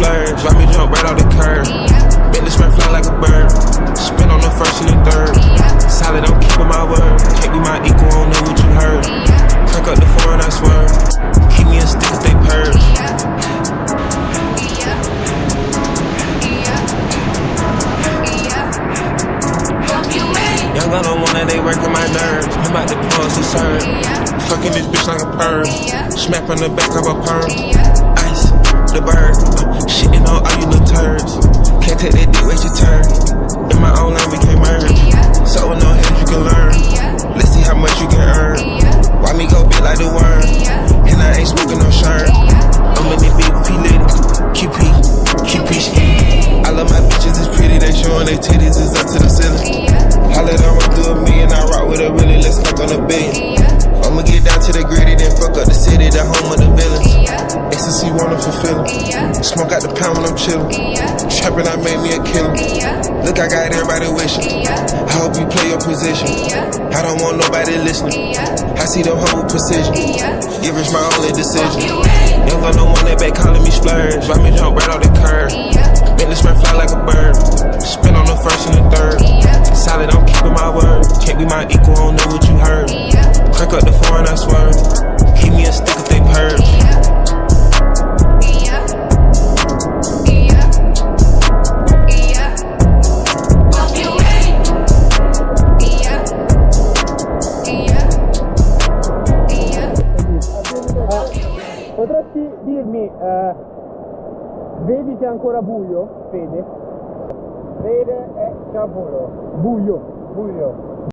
splurge. Watch me jump right off the curb. Make this man fly like a bird. Spin on the first and the third. Solid, I'm keeping my word. Can't be my equal, I don't know what you heard. Crack up the foreign, I swear. Keep me a stick if they purge. Young gun on one that they working my nerves. I'm about to pause to serve. Fucking this bitch like a perm. Smack on the back of a perm. Ice, the bird. Shitting on all you little turds. Can't take that dick, wait your turn. In my own lane we can't merge. So with no hands you can learn. Let's see how much you can earn. Why me go big like the worm? And I ain't smoking no shirt. I'm in the big P lady. QP ski. I love my bitches, it's pretty. They showing their titties is up to the ceiling. I let them run through a million. I rock with a really, let's fuck on a billion. I'ma get down to the gritty, then fuck up the city, the home of the villains. Ecstasy wanna fulfill it. Smoke out the pound when I'm chillin'. Trappin', I made me a killer. Look, I got everybody wishing. I hope you play your position. I don't want nobody listening. I see them home with precision. Give us my only decision. Young gun, no one that back calling me splurge. Watch me jump right off the curb. Make this man fly like a bird. Spin on the first and the third. Solid, I'm keeping my word. Can't be my equal, I don't know what you heard. Crack up the foreign, I swear. Keep me a stick if they purge. Potresti dirmi, vedi che è ancora buio? Fede? Fede è già buio. Buio.